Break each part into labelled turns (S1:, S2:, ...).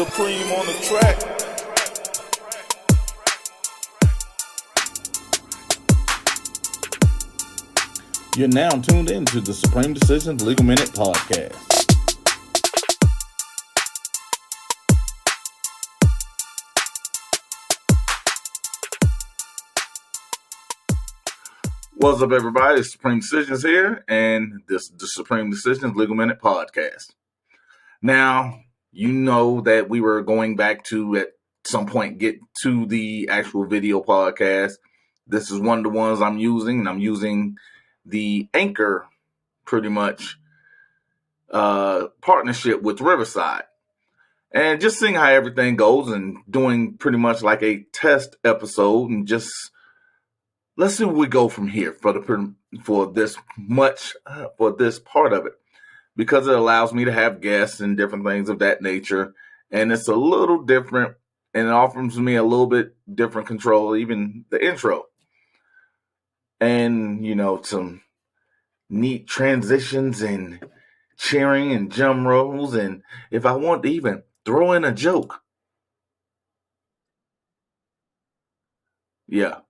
S1: Supreme on the track. You're now tuned into the Supreme Decisions Legal Minute podcast. What's up, everybody? It's Supreme Decisions here, and this is the Supreme Decisions Legal Minute podcast. Now, you know that we were going back to, at some point, get to the actual video podcast. This is one of the ones I'm using, and I'm using the Anchor, pretty much, partnership with Riverside. And just seeing how everything goes and doing pretty much like a test episode, and just let's see where we go from here for this part of it, because it allows me to have guests and different things of that nature, and it's a little different, and it offers me a little bit different control, even the intro, and some neat transitions and cheering and drum rolls, and if I want to even throw in a joke, yeah.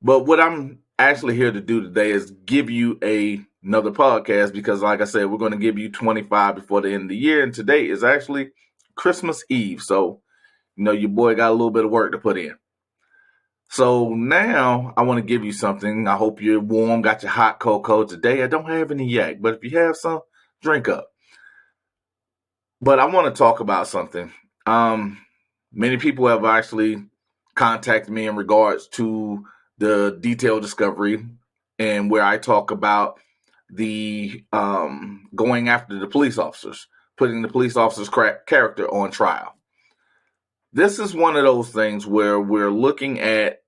S1: But what I'm actually here to do today is give you another podcast, because like I said, we're going to give you 25 before the end of the year. And today is actually Christmas Eve. So, your boy got a little bit of work to put in. So now I want to give you something. I hope you're warm, got your hot cocoa. Today I don't have any yak, but if you have some, drink up. But I want to talk about something. Many people have actually contacted me in regards to the detailed discovery, and where I talk about the going after the police officers, putting the police officers' character on trial. This is one of those things where we're looking at,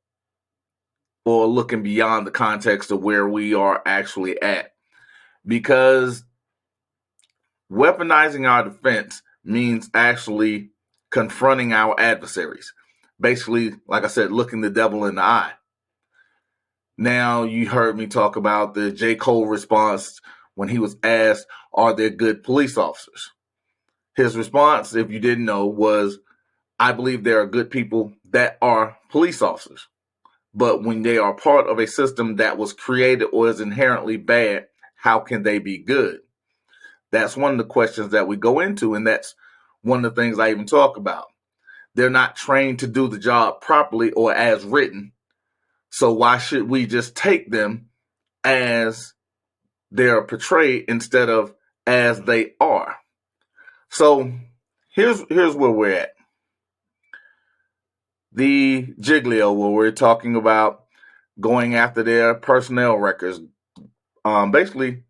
S1: or looking beyond the context of where we are actually at, because weaponizing our defense means actually confronting our adversaries. Basically, like I said, looking the devil in the eye. Now, you heard me talk about the J. Cole response when he was asked, are there good police officers? His response, if you didn't know, was, I believe there are good people that are police officers. But when they are part of a system that was created or is inherently bad, how can they be good? That's one of the questions that we go into, and that's one of the things I even talk about. They're not trained to do the job properly or as written. So why should we just take them as they're portrayed instead of as they are? So here's where we're at. The Giglio, where we're talking about going after their personnel records, basically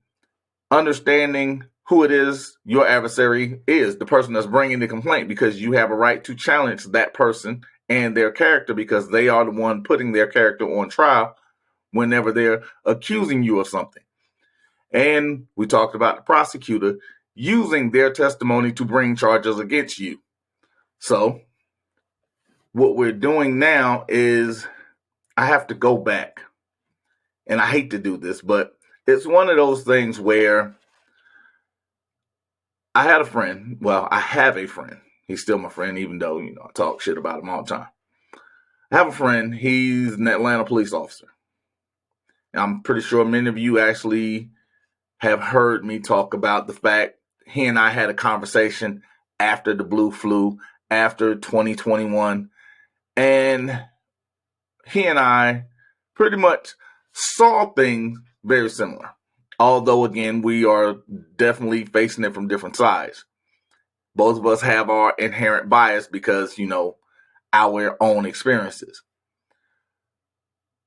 S1: understanding who it is your adversary is, the person that's bringing the complaint, because you have a right to challenge that person and their character, because they are the one putting their character on trial whenever they're accusing you of something. And we talked about the prosecutor using their testimony to bring charges against you. So what we're doing now is, I have to go back, and I hate to do this, but it's one of those things where I have a friend. He's still my friend, even though, I talk shit about him all the time. I have a friend. He's an Atlanta police officer. And I'm pretty sure many of you actually have heard me talk about the fact he and I had a conversation after the blue flu, after 2021. And he and I pretty much saw things very similar. Although, again, we are definitely facing it from different sides. Both of us have our inherent bias because, our own experiences.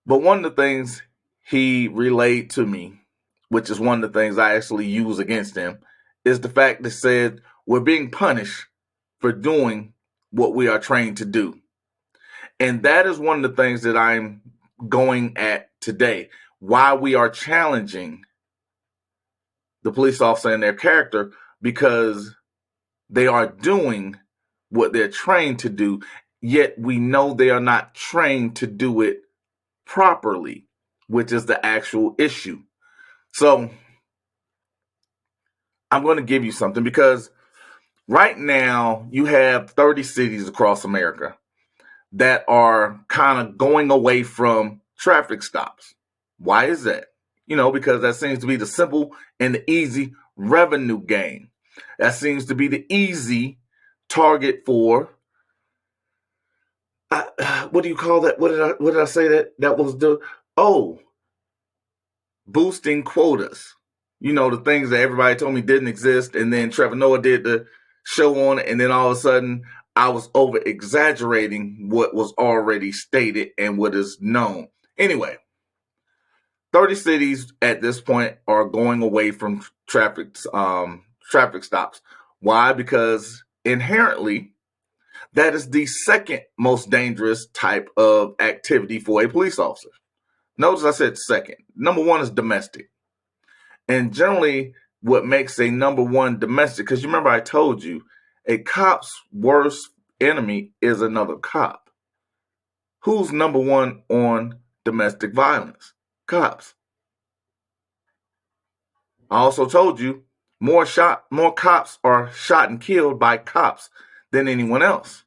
S1: But one of the things he relayed to me, which is one of the things I actually use against him, is the fact that said we're being punished for doing what we are trained to do. And that is one of the things that I'm going at today. Why we are challenging the police officer and their character, because they are doing what they're trained to do, yet we know they are not trained to do it properly, which is the actual issue. So I'm going to give you something, because Right now, you have 30 cities across America that are kind of going away from traffic stops. Why is that? Because that seems to be the simple and the easy revenue gain. That seems to be the easy target for what do you call that? What did I say that was the oh boosting quotas. The things that everybody told me didn't exist, and then Trevor Noah did the show on it, and then all of a sudden I was over exaggerating what was already stated and what is known. Anyway, 30 cities at this point are going away from traffic stops. Why? Because inherently that is the second most dangerous type of activity for a police officer. Notice I said second. Number one is domestic. And generally, what makes a number one domestic, because you remember I told you, a cop's worst enemy is another cop. Who's number one on domestic violence? Cops. I also told you more cops are shot and killed by cops than anyone else.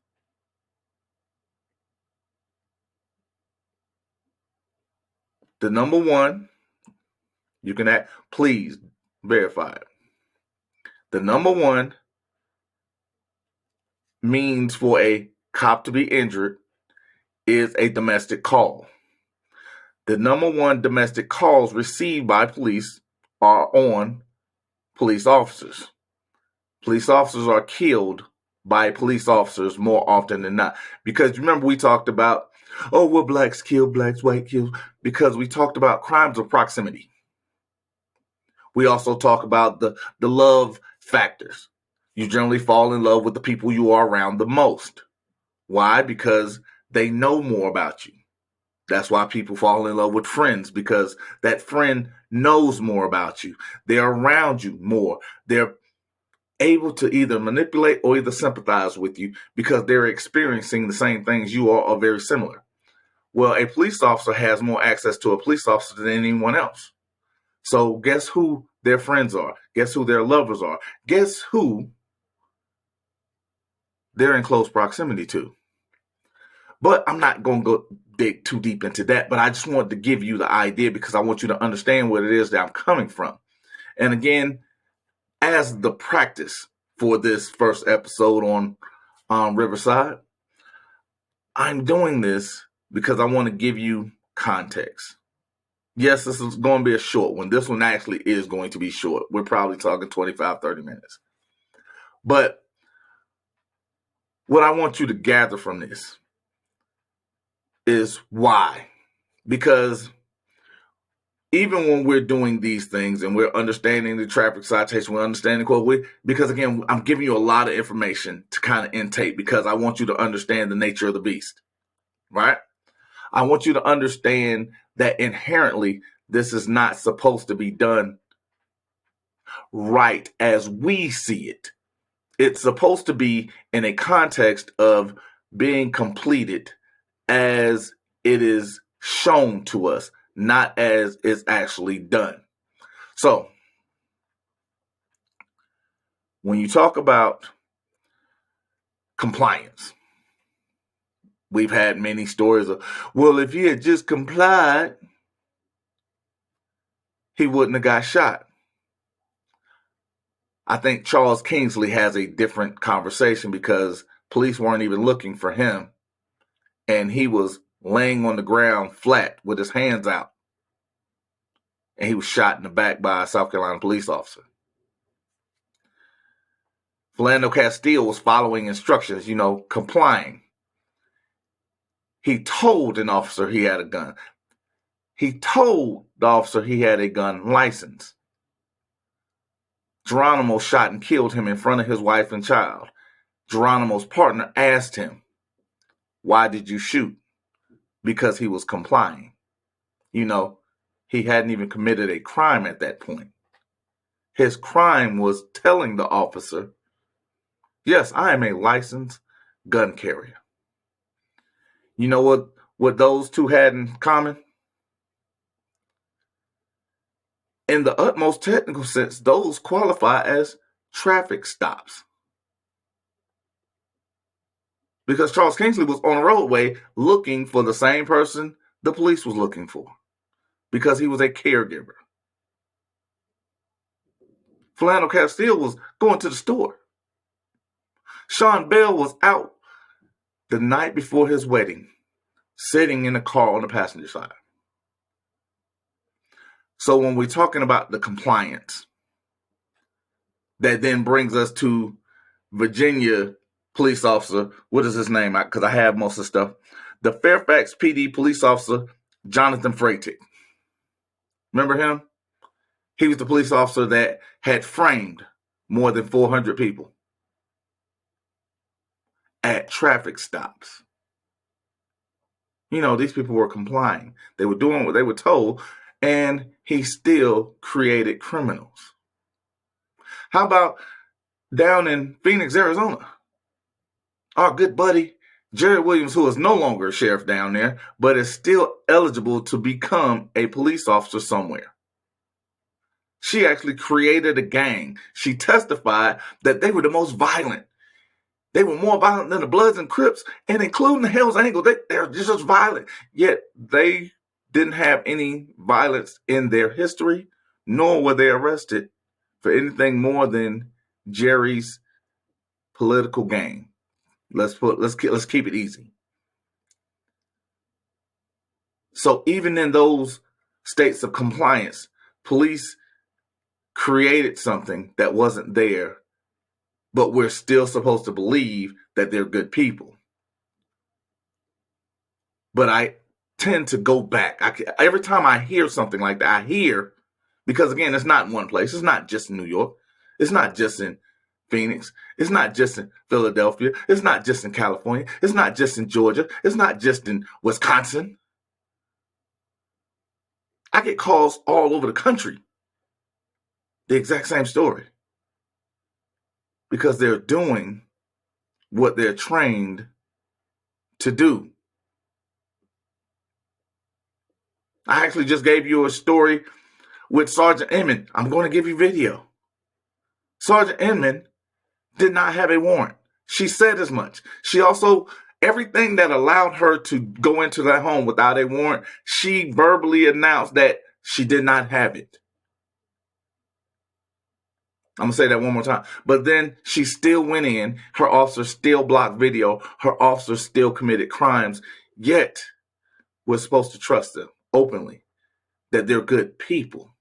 S1: The number one, you can please verify it. The number one means for a cop to be injured is a domestic call. The number one domestic calls received by police are on police officers. Police officers are killed by police officers more often than not. Because remember we talked about, well, blacks kill blacks, white kill, because we talked about crimes of proximity. We also talk about the love factors. You generally fall in love with the people you are around the most. Why? Because they know more about you. That's why people fall in love with friends, because that friend knows more about you. They're around you more. They're able to either manipulate or either sympathize with you because they're experiencing the same things you are very similar. Well, a police officer has more access to a police officer than anyone else. So guess who their friends are? Guess who their lovers are? Guess who they're in close proximity to? But I'm not going to go dig too deep into that, but I just wanted to give you the idea because I want you to understand what it is that I'm coming from. And again, as the practice for this first episode on Riverside, I'm doing this because I want to give you context. Yes, this is going to be a short one. This one actually is going to be short. We're probably talking 25, 30 minutes. But what I want you to gather from this is why. Because even when we're doing these things and we're understanding the traffic citation, we're understanding quote, because again, I'm giving you a lot of information to kind of intake because I want you to understand the nature of the beast, right? I want you to understand that inherently this is not supposed to be done right as we see it. It's supposed to be in a context of being completed as it is shown to us, not as it's actually done. So, when you talk about compliance, we've had many stories of, well, if he had just complied, he wouldn't have got shot. I think Charles Kingsley has a different conversation because police weren't even looking for him. And he was laying on the ground flat with his hands out. And he was shot in the back by a South Carolina police officer. Philando Castile was following instructions, complying. He told an officer he had a gun. He told the officer he had a gun license. Geronimo shot and killed him in front of his wife and child. Geronimo's partner asked him, "Why did you shoot?" Because he was complying. He hadn't even committed a crime at that point. His crime was telling the officer, "Yes, I am a licensed gun carrier." You know what those two had in common? In the utmost technical sense, those qualify as traffic stops. because Charles Kingsley was on a roadway looking for the same person the police was looking for because he was a caregiver. Philando Castile was going to the store. Sean Bell was out the night before his wedding, sitting in a car on the passenger side. So when we're talking about the compliance, that then brings us to Virginia police officer, what is his name? Because I have most of the stuff. The Fairfax PD police officer, Jonathan Freitag. Remember him? He was the police officer that had framed more than 400 people at traffic stops. You know, these people were complying. They were doing what they were told, and he still created criminals. How about down in Phoenix, Arizona? Our good buddy, Jerry Williams, who is no longer a sheriff down there, but is still eligible to become a police officer somewhere. She actually created a gang. She testified that they were the most violent. They were more violent than the Bloods and Crips, and including the Hells Angels. They're just violent. Yet they didn't have any violence in their history, nor were they arrested for anything more than Jerry's political gain. Let's keep it easy. So even in those states of compliance, police created something that wasn't there, but we're still supposed to believe that they're good people. But I tend to go back. Every time I hear something like that, because again, it's not in one place. It's not just in New York. It's not just in Phoenix. It's not just in Philadelphia. It's not just in California. It's not just in Georgia. It's not just in Wisconsin. I get calls all over the country. The exact same story. Because they're doing what they're trained to do. I actually just gave you a story with Sergeant Inman. I'm going to give you video. Sergeant Inman did not have a warrant. She said as much. She also, everything that allowed her to go into that home without a warrant, she verbally announced that she did not have it. I'm going to say that one more time. But then she still went in. Her officer still blocked video. Her officer still committed crimes. Yet, we're supposed to trust them openly that they're good people.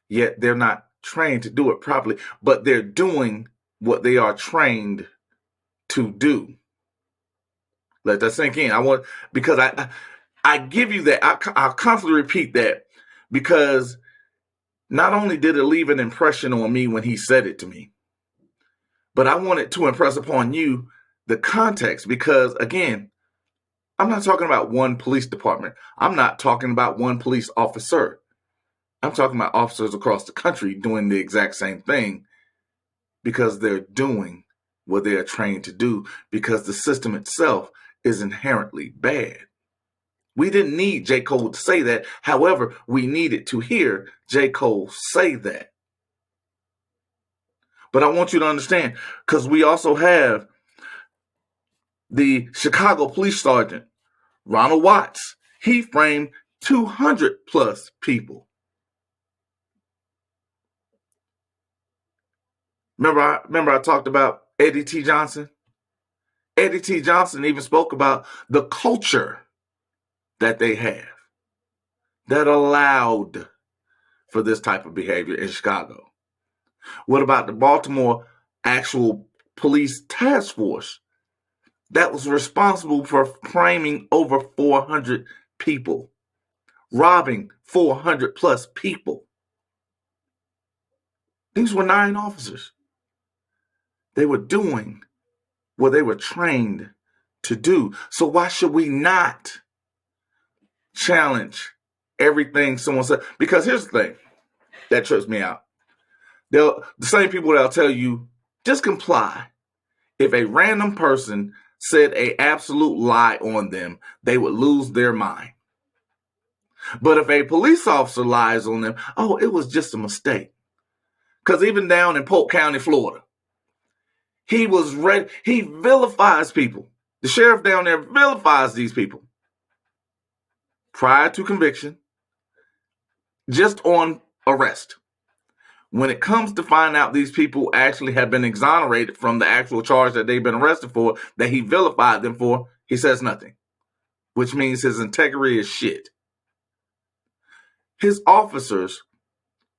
S1: Yet, they're not trained to do it properly. But they're doing what they are trained to do. Let that sink in. Because I give you that. I'll constantly repeat that because not only did it leave an impression on me when he said it to me, but I wanted to impress upon you the context because, again, I'm not talking about one police department. I'm not talking about one police officer. I'm talking about officers across the country doing the exact same thing because they're doing what they are trained to do because the system itself is inherently bad. We didn't need J. Cole to say that. However, we needed to hear J. Cole say that. But I want you to understand, because we also have the Chicago police sergeant, Ronald Watts. He framed 200 plus people. Remember I talked about Eddie T. Johnson? Eddie T. Johnson even spoke about the culture that they have that allowed for this type of behavior in Chicago. What about the Baltimore actual police task force that was responsible for framing over 400 people, robbing 400 plus people? These were 9 officers. They were doing what they were trained to do. So why should we not challenge everything someone said? Because here's the thing that trips me out. The same people that'll tell you, just comply. If a random person said an absolute lie on them, they would lose their mind. But if a police officer lies on them, oh, it was just a mistake. Because even down in Polk County, Florida, he vilifies people. The sheriff down there vilifies these people prior to conviction, just on arrest. When it comes to find out these people actually have been exonerated from the actual charge that they've been arrested for, that he vilified them for, he says nothing, which means his integrity is shit. His officers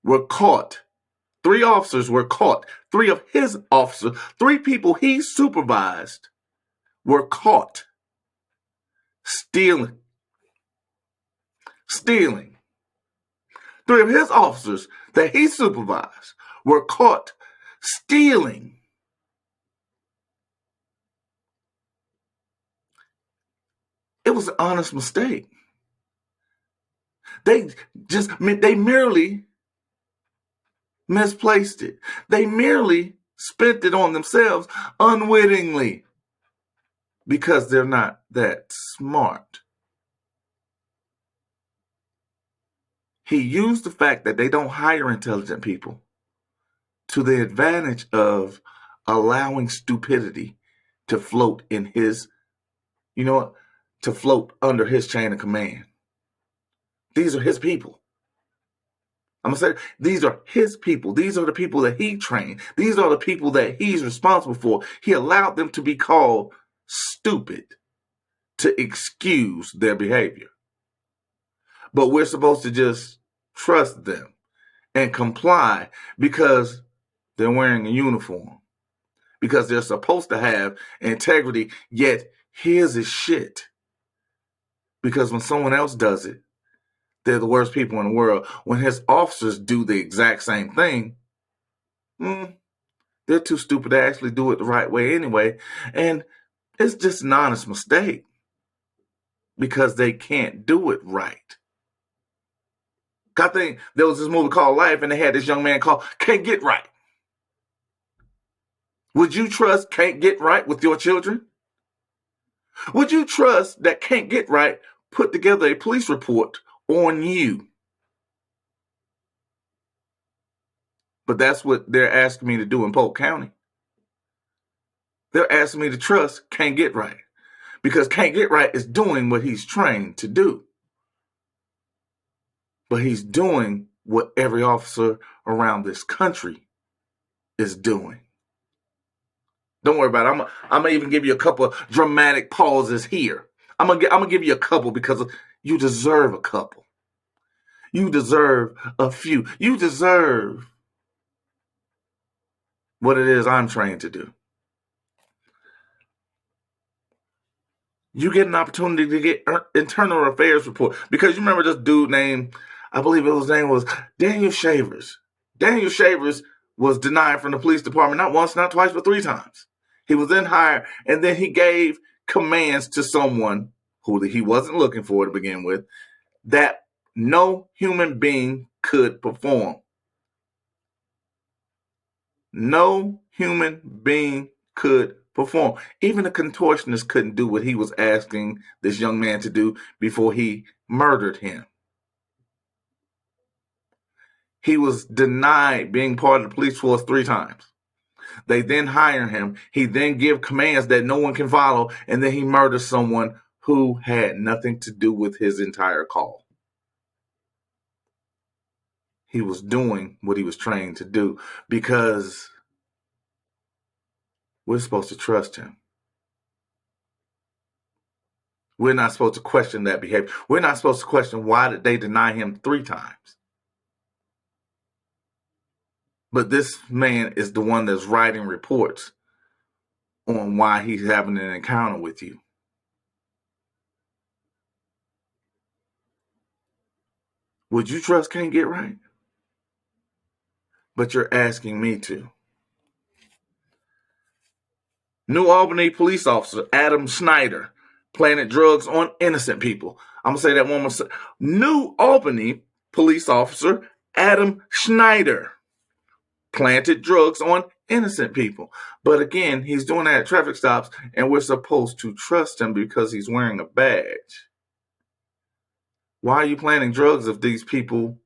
S1: were caught. 3 officers were caught. 3 of his officers, 3 people he supervised were caught stealing. 3 of his officers that he supervised were caught stealing. It was an honest mistake. They merely misplaced it. They merely spent it on themselves unwittingly because they're not that smart. He used the fact that they don't hire intelligent people to the advantage of allowing stupidity to float in his, to float under his chain of command. These are his people. I'm going to say, these are his people. These are the people that he trained. These are the people that he's responsible for. He allowed them to be called stupid to excuse their behavior. But we're supposed to just trust them and comply because they're wearing a uniform, because they're supposed to have integrity, yet his is shit. Because when someone else does it, they're the worst people in the world. When his officers do the exact same thing, they're too stupid to actually do it the right way anyway. And it's just an honest mistake because they can't do it right. I think there was this movie called Life, and they had this young man called Can't Get Right. Would you trust Can't Get Right with your children? Would you trust that Can't Get Right put together a police report on you? But that's what they're asking me to do in Polk County. They're asking me to trust Can't Get Right because Can't Get Right is doing what he's trained to do. But he's doing what every officer around this country is doing. Don't worry about it. I'm going to even give you a couple of dramatic pauses here. I'm going to give you a couple because you deserve a couple. You deserve a few. You deserve what it is I'm trained to do. You get an opportunity to get internal affairs report because you remember this dude named, I believe his name was Daniel Shavers. Daniel Shavers was denied from the police department not once, not twice, but 3 times. He was then hired, and then he gave commands to someone who he wasn't looking for to begin with that no human being could perform. No human being could perform. Even a contortionist couldn't do what he was asking this young man to do before he murdered him. He was denied being part of the police force 3 times. They then hire him. He then give commands that no one can follow, and then he murders someone who had nothing to do with his entire call. He was doing what he was trained to do because we're supposed to trust him. We're not supposed to question that behavior. We're not supposed to question why did they deny him 3 times. But this man is the one that's writing reports on why he's having an encounter with you. Would you trust Can't Get Right? But you're asking me to. New Albany police officer Adam Schneider planted drugs on innocent people. I'm going to say that one more time. New Albany police officer Adam Schneider planted drugs on innocent people. But again, he's doing that at traffic stops, and we're supposed to trust him because he's wearing a badge. Why are you planting drugs if these people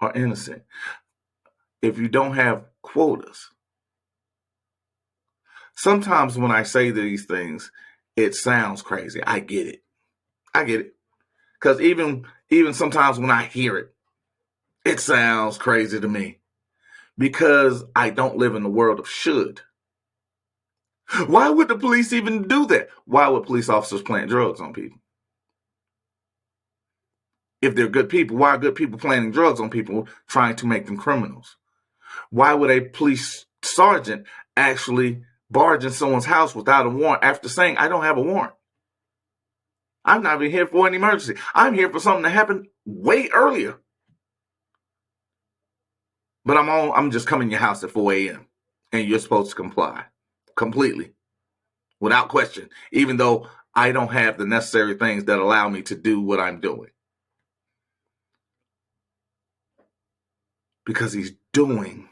S1: are innocent? If you don't have quotas. Sometimes when I say these things, it sounds crazy. I get it. Because even sometimes when I hear it, it sounds crazy to me. Because I don't live in the world of should. Why would the police even do that? Why would police officers plant drugs on people? If they're good people, why are good people planting drugs on people trying to make them criminals? Why would a police sergeant actually barge in someone's house without a warrant after saying, I don't have a warrant? I'm not even here for an emergency. I'm here for something that happened way earlier. But I'm just coming to your house at 4 a.m. and you're supposed to comply completely, without question, even though I don't have the necessary things that allow me to do what I'm doing. Because he's doing,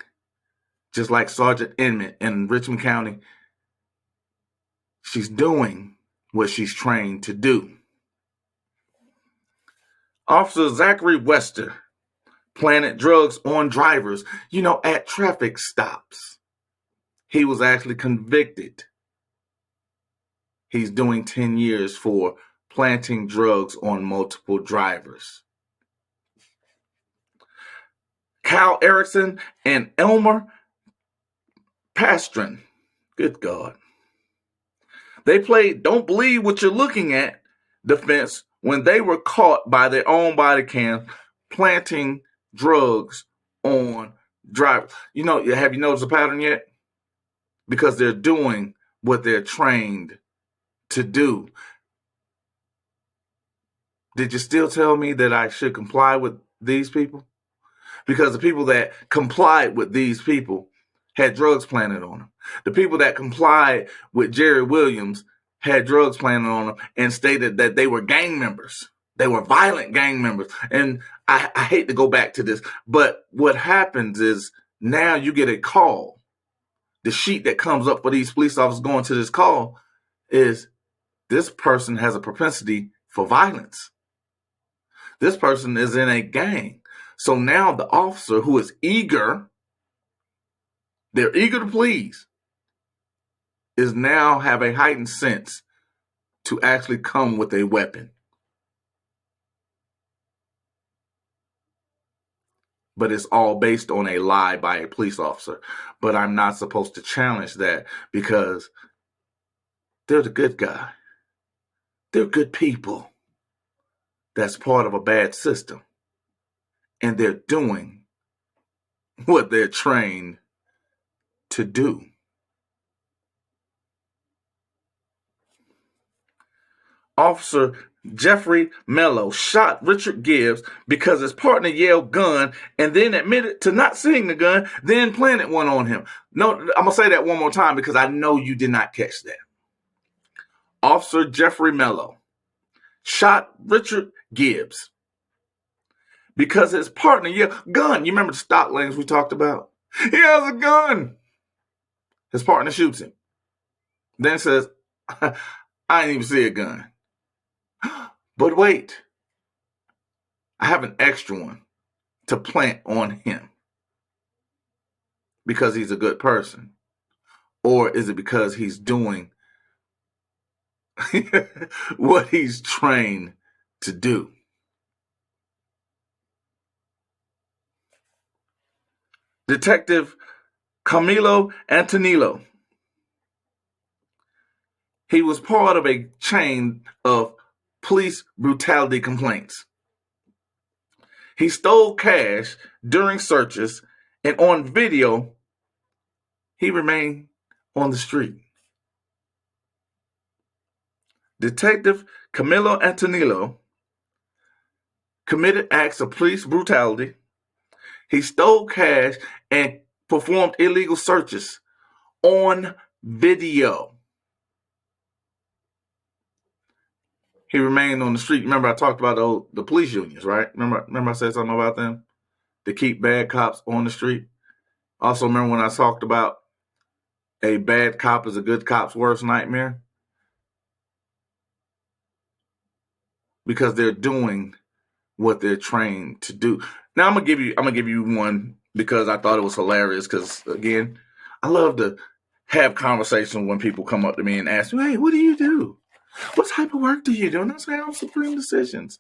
S1: just like Sergeant Inman in Richmond County, she's doing what she's trained to do. Officer Zachary Wester planted drugs on drivers, at traffic stops. He was actually convicted. He's doing 10 years for planting drugs on multiple drivers. Kyle Erickson and Elmer Pastrin. Good God. They played Don't Believe What You're Looking At defense when they were caught by their own body cam planting drugs on drivers. Have you noticed the pattern yet? Because they're doing what they're trained to do. Did you still tell me that I should comply with these people? Because the people that complied with these people had drugs planted on them. The people that complied with Jerry Williams had drugs planted on them and stated that they were gang members. They were violent gang members. And I hate to go back to this, but what happens is now you get a call. The sheet that comes up for these police officers going to this call is this person has a propensity for violence. This person is in a gang. So now the officer who is eager, they're eager to please, is now have a heightened sense to actually come with a weapon. But it's all based on a lie by a police officer. But I'm not supposed to challenge that because they're the good guy. They're good people. That's part of a bad system. And they're doing what they're trained to do. Officer Jeffrey Mello shot Richard Gibbs because his partner yelled gun and then admitted to not seeing the gun, then planted one on him. No, I'm going to say that one more time because I know you did not catch that. Officer Jeffrey Mello shot Richard Gibbs because his partner yelled gun. You remember the stock lanes we talked about? He has a gun. His partner shoots him. Then says, I didn't even see a gun. But wait, I have an extra one to plant on him because he's a good person? Or is it because he's doing what he's trained to do? Detective Camilo Antonillo. He was part of a chain of police brutality complaints. He stole cash during searches, and on video, he remained on the street. Detective Camilo Antonillo committed acts of police brutality. He stole cash and performed illegal searches on video. He remained on the street. Remember I talked about the police unions, right? Remember I said something about them? To keep bad cops on the street. Also remember when I talked about a bad cop is a good cop's worst nightmare? Because they're doing what they're trained to do. Now I'm gonna give you one because I thought it was hilarious. Because again, I love to have conversations when people come up to me and ask me, hey, what do you do? What type of work do you do? And I say, I'm Supreme Decisions.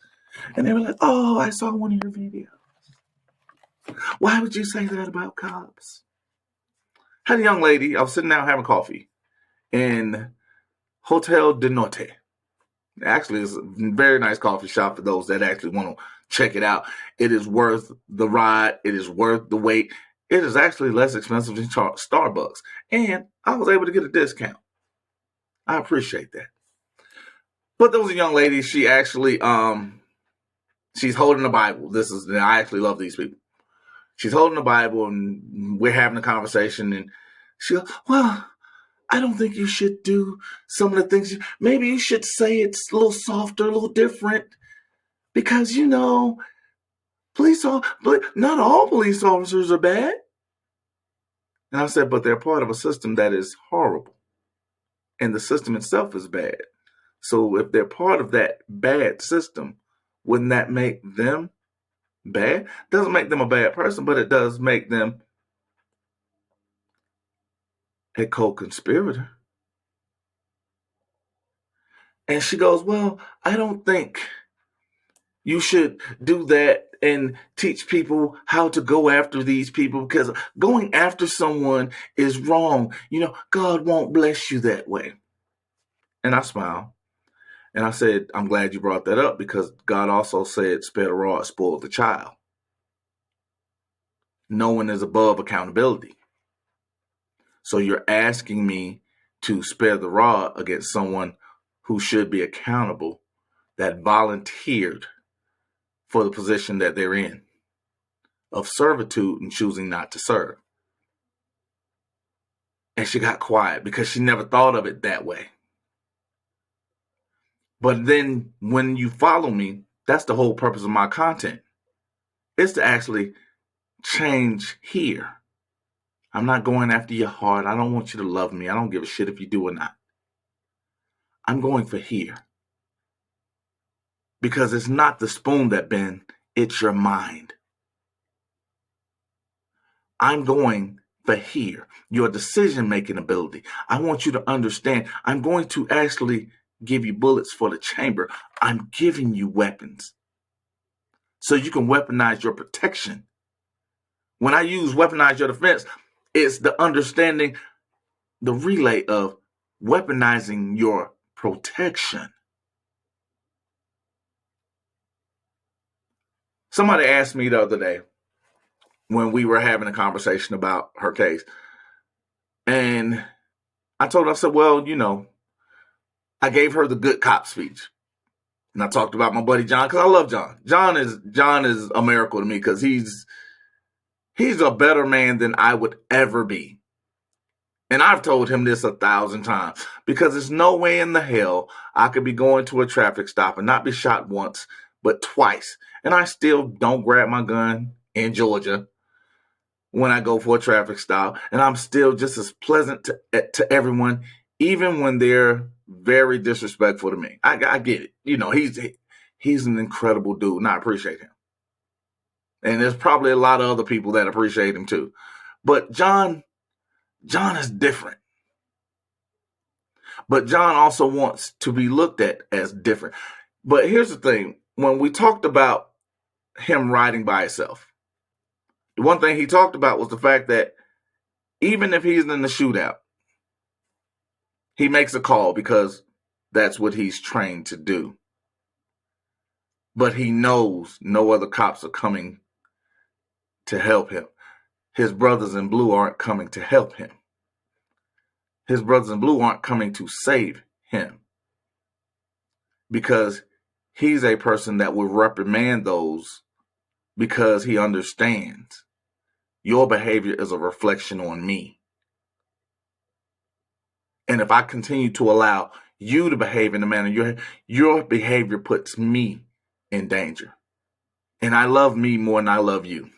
S1: And they were like, oh, I saw one of your videos. Why would you say that about cops? Had a young lady, I was sitting down having coffee in Hotel de Norte. Actually, it's a very nice coffee shop for those that actually want to check it out. It is worth the ride. It is worth the wait. It is actually less expensive than Starbucks. And I was able to get a discount. I appreciate that. But there was a young lady, she actually, she's holding the Bible. I actually love these people. She's holding the Bible and we're having a conversation and she goes, well, I don't think you should do some of the things. Maybe you should say it's a little softer, a little different. Because, not all police officers are bad. And I said, but they're part of a system that is horrible. And the system itself is bad. So if they're part of that bad system, wouldn't that make them bad? Doesn't make them a bad person, but it does make them a co-conspirator. And she goes, well, I don't think you should do that and teach people how to go after these people because going after someone is wrong. God won't bless you that way. And I smiled. And I said, I'm glad you brought that up because God also said, spare the rod, spoil the child. No one is above accountability. So you're asking me to spare the rod against someone who should be accountable that volunteered for the position that they're in of servitude and choosing not to serve. And she got quiet because she never thought of it that way. But then when you follow me, that's the whole purpose of my content. It's to actually change here. I'm not going after your heart. I don't want you to love me. I don't give a shit if you do or not. I'm going for here. Because it's not the spoon that bends, it's your mind. I'm going for here, your decision-making ability. I want you to understand, I'm going to actually give you bullets for the chamber. I'm giving you weapons so you can weaponize your protection. When I use weaponize your defense, it's the understanding, the relay of weaponizing your protection. Somebody asked me the other day when we were having a conversation about her case, and I told her, I said, well, I gave her the good cop speech. And I talked about my buddy John because I love John. John is a miracle to me because he's a better man than I would ever be. And I've told him this 1,000 times because there's no way in the hell I could be going to a traffic stop and not be shot once, but twice. And I still don't grab my gun in Georgia when I go for a traffic stop. And I'm still just as pleasant to everyone, even when they're very disrespectful to me. I get it. He's an incredible dude, and I appreciate him. And there's probably a lot of other people that appreciate him too. But John is different. But John also wants to be looked at as different. But here's the thing. When we talked about him riding by himself, the one thing he talked about was the fact that even if he's in the shootout, he makes a call because that's what he's trained to do. But he knows no other cops are coming to help him. His brothers in blue aren't coming to help him. His brothers in blue aren't coming to save him. Because he's a person that will reprimand those because he understands your behavior is a reflection on me. And if I continue to allow you to behave in a manner, your behavior puts me in danger. And I love me more than I love you.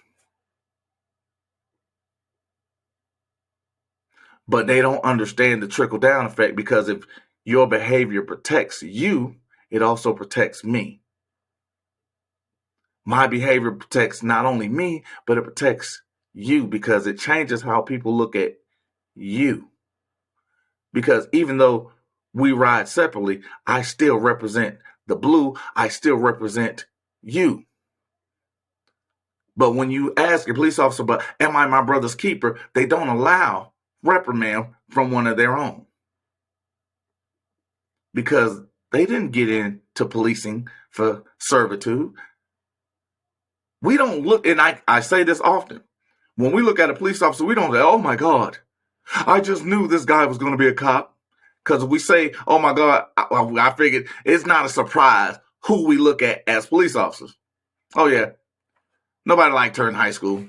S1: But they don't understand the trickle-down effect because if your behavior protects you, it also protects me. My behavior protects not only me, but it protects you because it changes how people look at you. Because even though we ride separately, I still represent the blue. I still represent you. But when you ask a police officer, but am I my brother's keeper? They don't allow reprimand from one of their own. Because they didn't get into policing for servitude. We don't look, and I say this often. When we look at a police officer, we don't say, oh my God, I just knew this guy was going to be a cop. Because we say, oh my God, I figured it's not a surprise who we look at as police officers. Oh yeah, nobody liked her in high school.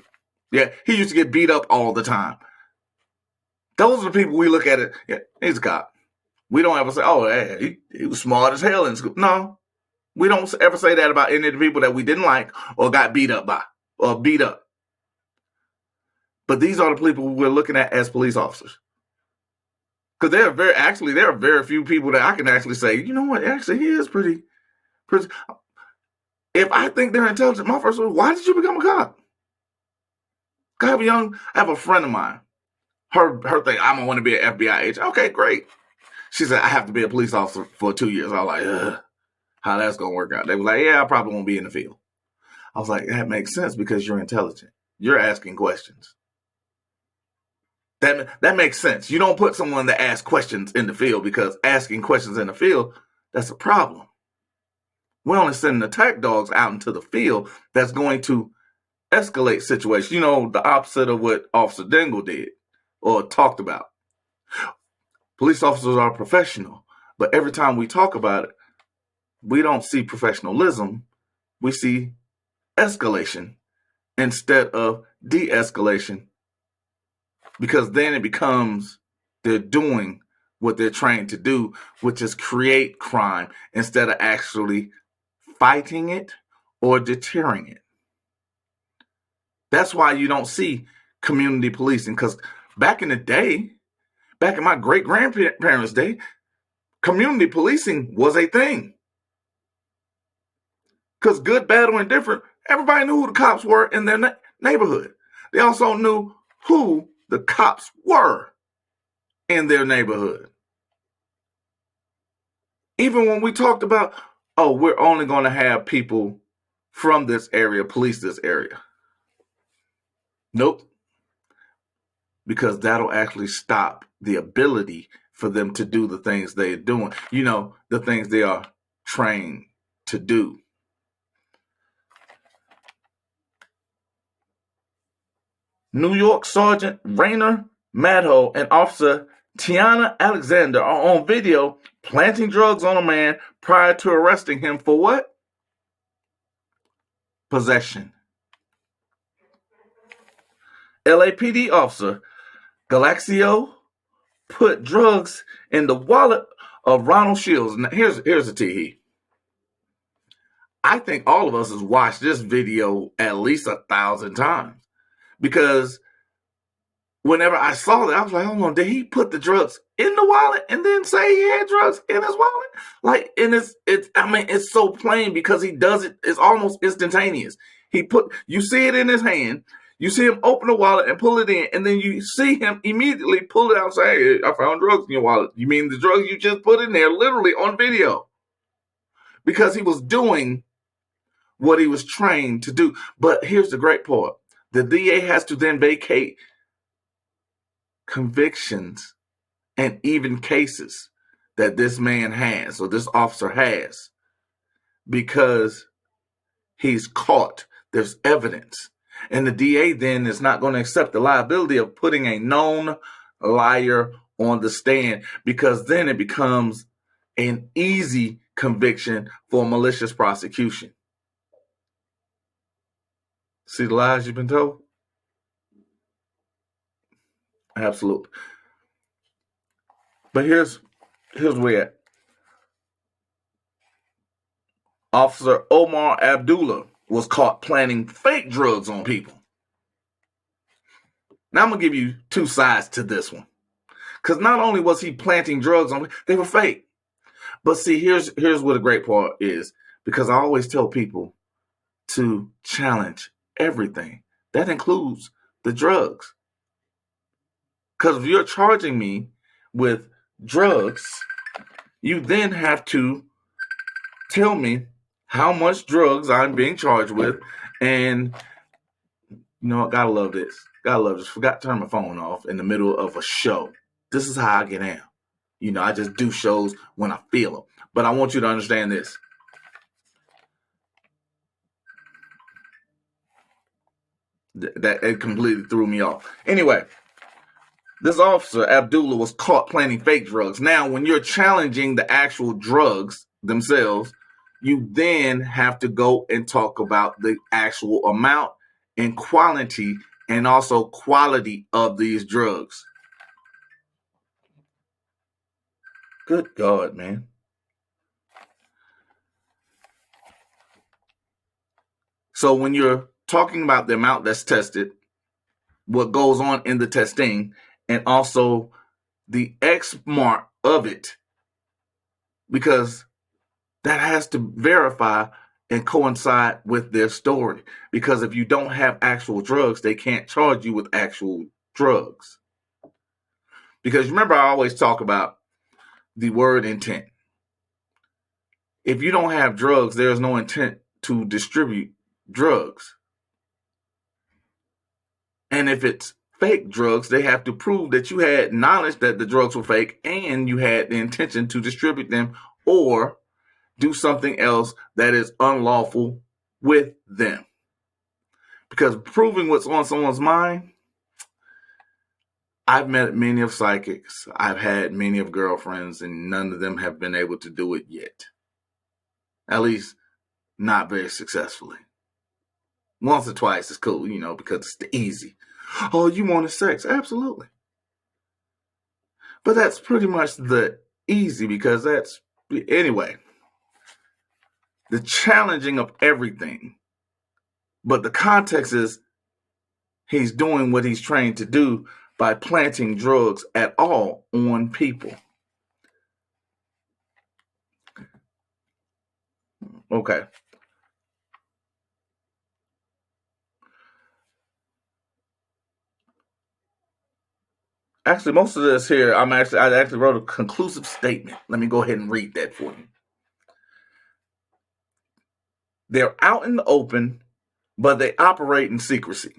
S1: Yeah, he used to get beat up all the time. Those are the people we look at it. Yeah, he's a cop. We don't ever say, oh, hey, he was smart as hell in school. No, we don't ever say that about any of the people that we didn't like or got beat up by or beat up. But these are the people we're looking at as police officers. Because there are very few people that I can actually say, you know what, actually, he is pretty. If I think they're intelligent, my first one, why did you become a cop? I have a friend of mine. Her thing, I'm going to want to be an FBI agent. Okay, great. She said, I have to be a police officer for 2 years. I was like, ugh, how that's going to work out. They were like, yeah, I probably won't be in the field. I was like, that makes sense because you're intelligent. You're asking questions. That makes sense. You don't put someone that asks questions in the field because asking questions in the field, that's a problem. We're only sending attack dogs out into the field that's going to escalate situations. You know, the opposite of what Officer Dingle did or talked about. Police officers are professional, but every time we talk about it, we don't see professionalism. We see escalation instead of de-escalation, because then it becomes they're doing what they're trained to do, which is create crime instead of actually fighting it or deterring it. That's why you don't see community policing, because back in the day, back in my great-grandparents' day, community policing was a thing. Because good, bad, or indifferent, everybody knew who the cops were in their neighborhood. They also knew who the cops were in their neighborhood. Even when we talked about, oh, we're only going to have people from this area police this area. Nope. Because that'll actually stop the ability for them to do the things they're doing. You know, the things they are trained to do. New York Sergeant Rainer Madho and Officer Tiana Alexander are on video planting drugs on a man prior to arresting him for what? Possession. LAPD officer Galaxio put drugs in the wallet of Ronald Shields. Now, here's the tea. I think all of us has watched this video at least 1,000 times, because whenever I saw that, I was like, hold on, did he put the drugs in the wallet and then say he had drugs in his wallet? Like, and it's so plain because he does it. It's almost instantaneous. You see it in his hand. You see him open the wallet and pull it in, and then you see him immediately pull it out and say, hey, I found drugs in your wallet. You mean the drugs you just put in there, literally on video? Because he was doing what he was trained to do. But here's the great part. The DA has to then vacate convictions and even cases that this man has or this officer has, because he's caught. There's evidence. And the DA then is not going to accept the liability of putting a known liar on the stand, because then it becomes an easy conviction for malicious prosecution. See the lies you've been told? Absolutely. But here's where Officer Omar Abdullah was caught planting fake drugs on people. Now I'm going to give you two sides to this one. Because not only was he planting drugs on people, they were fake. But see, here's what the great part is. Because I always tell people to challenge everything. That includes the drugs. Because if you're charging me with drugs, you then have to tell me how much drugs I'm being charged with. And you know what? Gotta love this. Gotta love this. Forgot to turn my phone off in the middle of a show. This is how I get down. You know, I just do shows when I feel them. But I want you to understand this. That it completely threw me off. Anyway, this officer, Abdullah, was caught planting fake drugs. Now, when you're challenging the actual drugs themselves, you then have to go and talk about the actual amount and quantity and also quality of these drugs. Good God, man. So when you're talking about the amount that's tested, what goes on in the testing, and also the X mark of it, because that has to verify and coincide with their story. Because if you don't have actual drugs, they can't charge you with actual drugs. Because remember, I always talk about the word intent. If you don't have drugs, there's no intent to distribute drugs. And if it's fake drugs, they have to prove that you had knowledge that the drugs were fake and you had the intention to distribute them or do something else that is unlawful with them. Because proving what's on someone's mind, I've met many of psychics. I've had many of girlfriends, and none of them have been able to do it yet. At least not very successfully. Once or twice is cool, you know, because it's the easy. Oh, you wanted sex? Absolutely. But that's pretty much the easy, because that's, anyway, the challenging of everything. But the context is he's doing what he's trained to do by planting drugs at all on people. Okay. Actually, most of this here, I actually wrote a conclusive statement. Let me go ahead and read that for you. They're out in the open, but they operate in secrecy.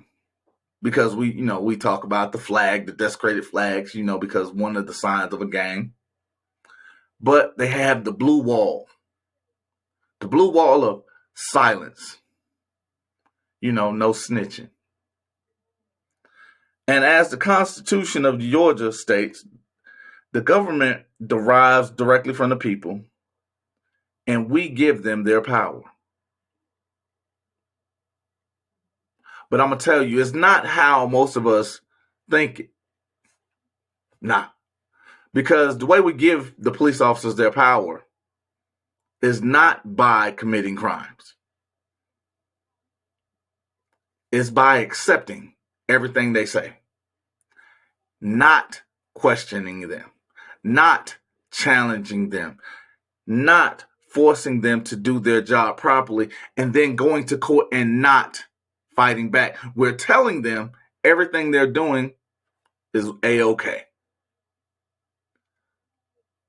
S1: Because we talk about the flag, the desecrated flags, because one of the signs of a gang. But they have the blue wall of silence. No snitching. And as the Constitution of Georgia states, the government derives directly from the people, and we give them their power. But I'm going to tell you, it's not how most of us think it. Nah. Because the way we give the police officers their power is not by committing crimes. It's by accepting everything they say, not questioning them, not challenging them, not forcing them to do their job properly, and then going to court and not fighting back. We're telling them everything they're doing is A-okay.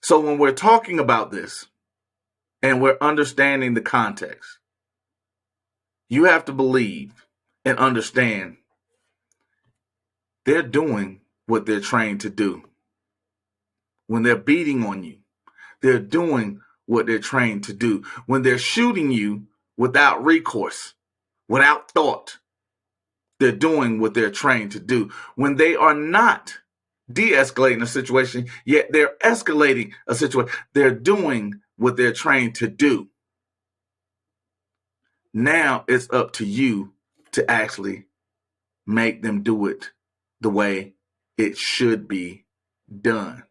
S1: So when we're talking about this and we're understanding the context, you have to believe and understand they're doing what they're trained to do. When they're beating on you, they're doing what they're trained to do. When they're shooting you without recourse, without thought, they're doing what they're trained to do. When they are not de-escalating a situation, yet they're escalating a situation, they're doing what they're trained to do. Now it's up to you to actually make them do it the way it should be done.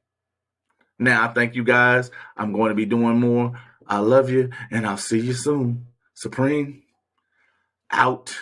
S1: Now, thank you guys. I'm going to be doing more. I love you, and I'll see you soon. Supreme, out.